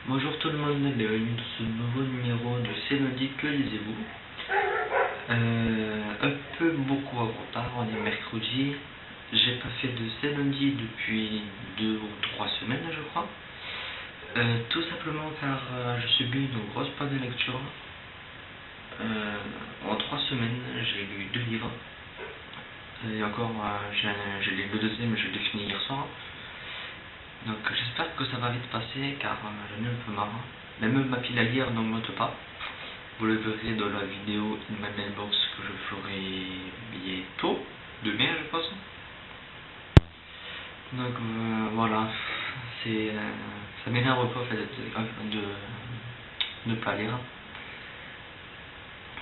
Bonjour tout le monde, bienvenue dans ce nouveau numéro de C'est lundi, que lisez-vous. Un peu beaucoup en retard, on est mercredi. J'ai pas fait de C'est lundi depuis 2 ou 3 semaines je crois. Tout simplement car je subis une grosse panne de lecture. En 3 semaines j'ai lu 2 livres. Et encore j'ai lu le deuxième, je l'ai fini hier soir. Donc j'espère que ça va vite passer car j'en ai un peu marre. Même ma pile à lire n'augmente pas. Vous le verrez dans la vidéo In My Mailbox que je ferai bientôt, demain je pense. Donc voilà, ça m'énerve pas en fait de ne pas lire.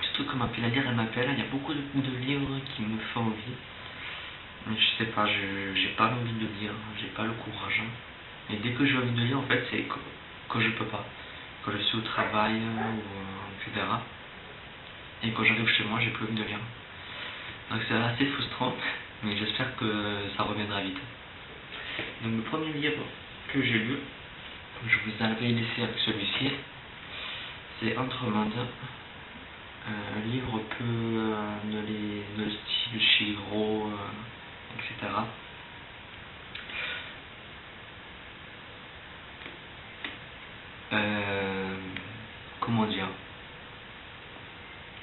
Surtout que ma pile à lire elle m'appelle, il y a beaucoup de livres qui me font envie. Mais je sais pas, j'ai pas l'envie de lire, j'ai pas le courage. Et dès que j'ai envie de lire, en fait, c'est que je peux pas. Quand je suis au travail, etc. Et quand j'arrive chez moi, j'ai plus envie de lire. Donc c'est assez frustrant, mais j'espère que ça reviendra vite. Donc le premier livre que j'ai lu, je vous avais laissé avec celui-ci, c'est Entremonde. Un livre un peu de style Chihiro, etc. Comment dire,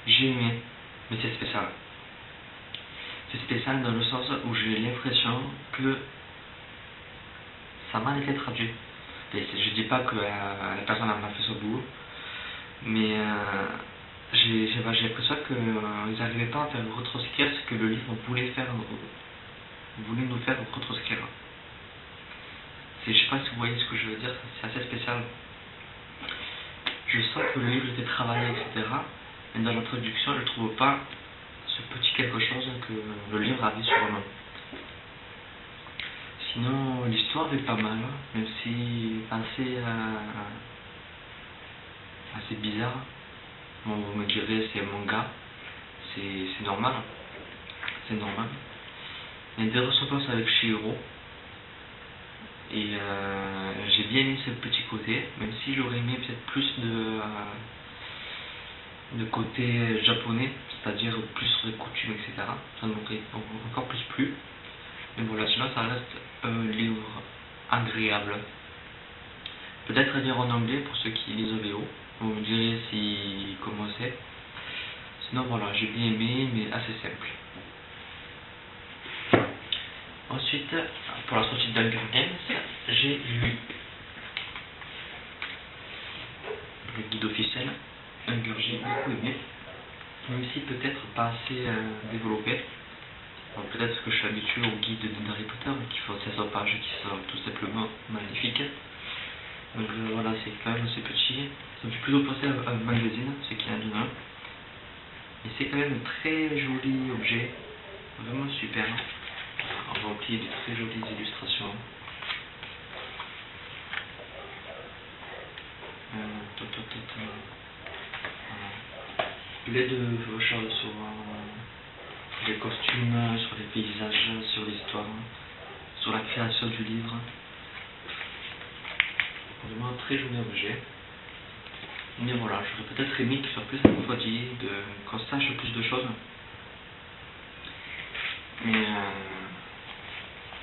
j'ai aimé, mais c'est spécial. C'est spécial dans le sens où j'ai l'impression que ça m'a été traduit. Et je dis pas que la personne n'a pas fait son boulot, mais j'ai l'impression qu'ils n'arrivaient pas à faire retranscrire ce que le livre voulait nous faire retranscrire. Je sais pas si vous voyez ce que je veux dire, c'est assez spécial. Je sens que le livre était travaillé, etc. Mais dans l'introduction, je ne trouve pas ce petit quelque chose que le livre avait sur moi. Sinon, l'histoire est pas mal, même si assez bizarre. Bon, vous me direz, c'est un manga, c'est normal. C'est normal. Il y a des ressemblances avec Chihiro. Et j'ai bien aimé ce petit côté, même si j'aurais aimé peut-être plus de côté japonais, c'est-à-dire plus sur les coutumes, etc. Ça m'aurait encore plus plu. Mais voilà, sinon ça reste un livre agréable. Peut-être à lire en anglais pour ceux qui lisent VO. Vous me direz comment c'est. Sinon voilà, j'ai bien aimé, mais assez simple. Ensuite, pour la sortie d'Hunger Games, j'ai lu le guide officiel. Hunger, j'ai beaucoup aimé, même si peut-être pas assez développé. Peut-être parce que je suis habitué au guide d'Harry Potter qui font 1600 pages qui sont tout simplement magnifiques. Donc voilà, c'est quand même assez petit. Ça me fait plutôt penser à un magazine, ce qu'il y a dedans. Et c'est quand même un très joli objet, vraiment super. Rempli de très jolies illustrations. Plein de choses sur les costumes, sur les paysages, sur l'histoire, sur la création du livre. Vraiment un très joli objet. Mais voilà, j'aurais peut-être aimé qu'il soit plus approfondi, qu'on sache plus de choses. Mais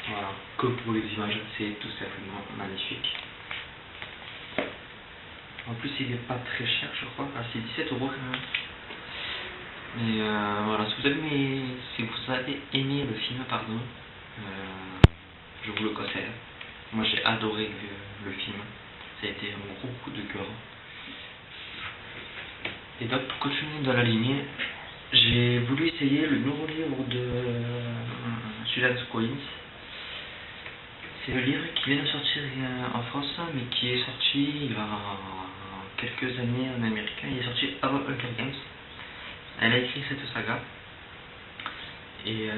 voilà, que pour les images, c'est tout simplement magnifique. En plus, il n'est pas très cher, je crois. Ah, c'est 17 € quand même. Mais voilà, si vous avez aimé le film, pardon, je vous le conseille. Moi, j'ai adoré le film. Ça a été un gros coup de cœur. Et donc, pour continuer dans la lignée, j'ai voulu essayer le nouveau livre de Susan Collins. C'est le livre qui vient de sortir en France, mais qui est sorti il y a quelques années en américain. Il est sorti avant Hunger Games. Elle a écrit cette saga. Et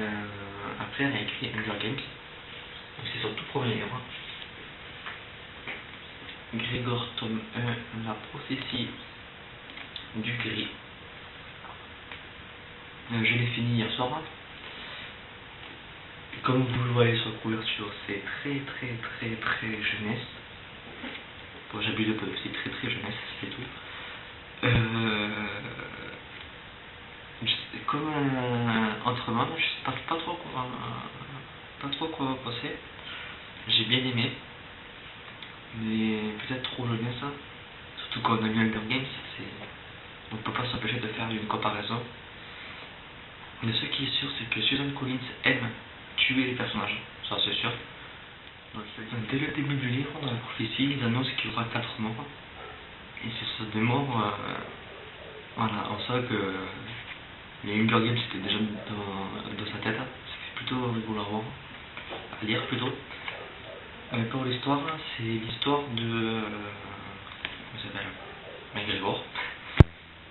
après, elle a écrit Hunger Games. Donc c'est son tout premier livre. Grégor, tome 1, La prophétie du gris. Je l'ai fini hier soir. Comme vous le voyez sur la couverture, c'est très jeunesse. Bon, j'abuse un peu, c'est très jeunesse, c'est tout. Comme autrement, je sais pas trop quoi penser. J'ai bien aimé, mais peut-être trop jeunesse, hein. Surtout quand on a lu Hunger Games, on peut pas s'empêcher de faire une comparaison. Mais ce qui est sûr, c'est que Susan Collins aime tuer les personnages, ça c'est sûr. Donc, dès le début du livre, dans la prophétie, ils annoncent qu'il y aura 4 morts. Et c'est des morts, voilà, on sait que les Hunger Games c'était déjà dans sa tête, c'est plutôt rigolo à voir, à lire plutôt. Pour l'histoire, c'est l'histoire de. Comment ça s'appelle McGregor.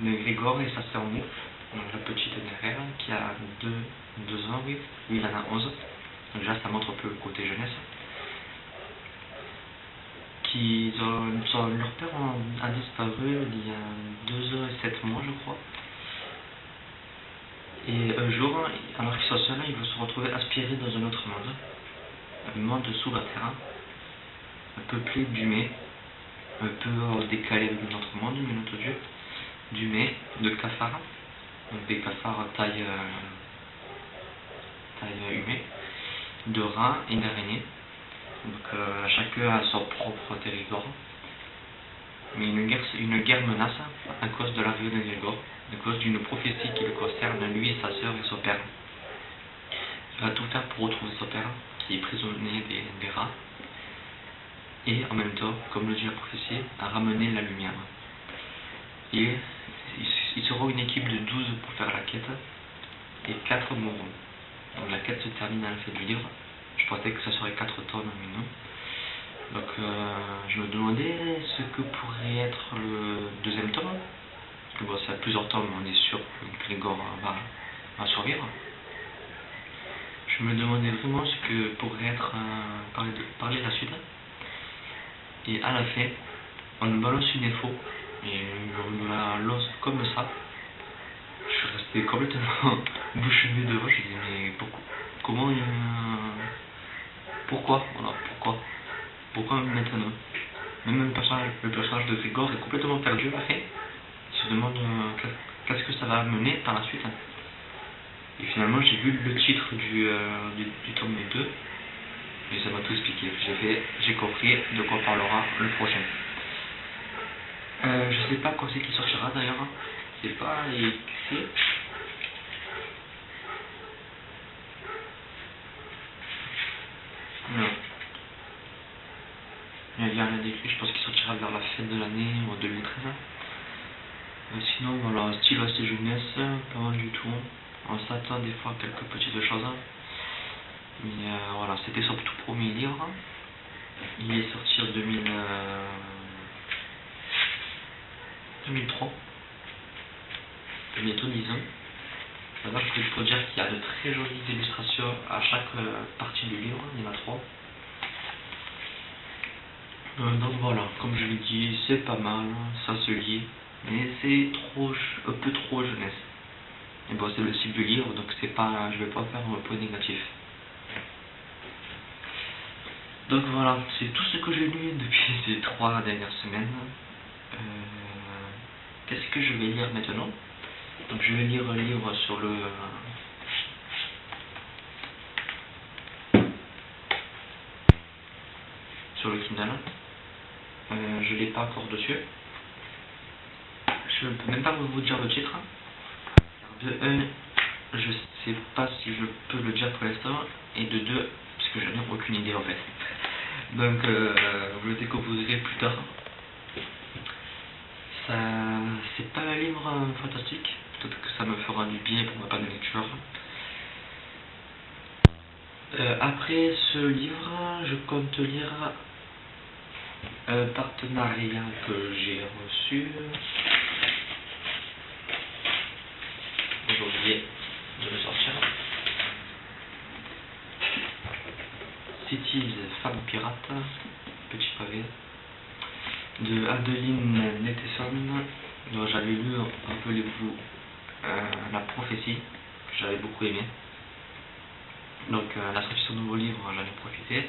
McGregor et sa sœur Mouf, donc la petite Nerelle, qui a 2 ans, oui. Lui, il en a 11. Donc, déjà, ça montre un peu le côté jeunesse. Leur père a disparu il y a 2 ans et 7 mois, je crois. Et un jour, alors qu'ils sont seuls, ils vont se retrouver aspirés dans un autre monde. Un monde sous la terre, peuplé d'humains, un peu décalé de notre monde, mais notre dieu, d'humains, de cafards, donc des cafards taille humaine, de rats et d'araignées. Donc chacun a son propre territoire. Mais une guerre menace à cause de l'arrivée de McGregor, à cause d'une prophétie qui le concerne, lui et sa sœur et son père. Il va tout faire pour retrouver son père, qui est prisonnier des rats, et en même temps, comme le dit la prophétie, à ramener la lumière. Et il sera une équipe de 12 pour faire la quête, et 4 mourront. Donc la quête se termine à la fin du livre. Je pensais que ça serait 4 tomes, mais non. Donc je me demandais ce que pourrait être le 2e tome. Parce que bon, c'est à plusieurs tomes, on est sûr que Grégor va survivre. Je me demandais vraiment ce que pourrait être parler de la suite. Et à la fin, on nous balance une info, et on nous la lance comme ça. Je suis resté complètement bouche bée devant, je disais mais pourquoi maintenant? Même le personnage de Grégor est complètement perdu à la fin. Il se demande qu'est-ce que ça va mener par la suite. Et finalement j'ai vu le titre du tome 2 et ça m'a tout expliqué. J'ai compris de quoi parlera le prochain. Je sais pas quand c'est qui sortira d'ailleurs. C'est pas écrit. Non. Il n'y a rien d'écrit, je pense qu'il sortira vers la fin de l'année ou en 2013. Sinon, voilà, style assez jeunesse, pas mal du tout. On s'attend des fois à quelques petites choses. Mais voilà, c'était son tout premier livre. Il est sorti en 2003. Bientôt 10 ans. D'abord, je peux dire qu'il y a de très jolies illustrations à chaque partie du livre, il y en a 3. Donc voilà, comme je l'ai dit, c'est pas mal, ça se lit, mais c'est un peu trop jeunesse. Et bon, c'est le style du livre, donc c'est pas, je vais pas faire un point négatif. Donc voilà, c'est tout ce que j'ai lu depuis ces 3 dernières semaines. Qu'est-ce que je vais lire maintenant? Donc je vais lire un livre sur le Kindle. Je l'ai pas encore dessus. Je ne peux même pas vous dire le titre. De 1, je sais pas si je peux le dire pour l'instant, et de 2, parce que je n'ai aucune idée en fait. Donc vous le décomposerez plus tard. C'est pas un livre fantastique, peut-être que ça me fera du bien pour ma part de lecture. Après ce livre, je compte lire un partenariat que j'ai reçu. J'ai oublié de le sortir. Cities, Femme Pirate, petit pavé, de Adeline Netteson, dont j'avais lu, rappelez-vous, La prophétie, que j'avais beaucoup aimé. Donc la sortie de son nouveau livre, j'en ai profité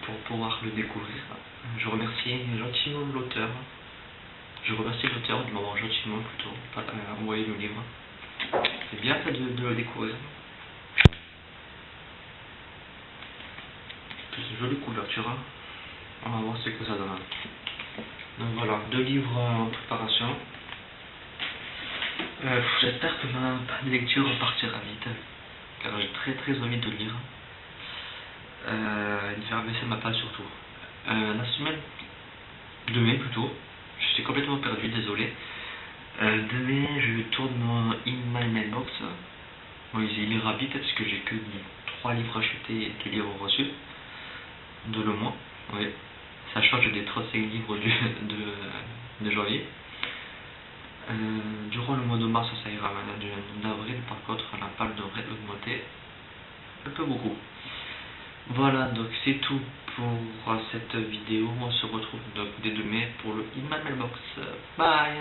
pour pouvoir le découvrir. Je remercie gentiment l'auteur. Je remercie l'auteur de m'avoir gentiment plutôt envoyé le livre. C'est bien fait de le découvrir. C'est une jolie couverture. On va voir ce que ça donne. Donc voilà, 2 livres en préparation. J'espère que ma lecture partira vite, car j'ai très envie de lire. De faire baisser ma page surtout. La semaine de mai plutôt, je suis complètement perdu, désolé. De mai, je tourne mon In My Mailbox. Bon, il est rapide parce que j'ai que 3 livres achetés et 2 livres reçus de le mois. Oui. Ça change des 35 livres de janvier. Durant le mois de mars, ça ira. D'avril, par contre, la page devrait augmenter un peu beaucoup. Voilà, donc c'est tout pour cette vidéo. On se retrouve donc dès demain pour le In My Mailbox. Bye.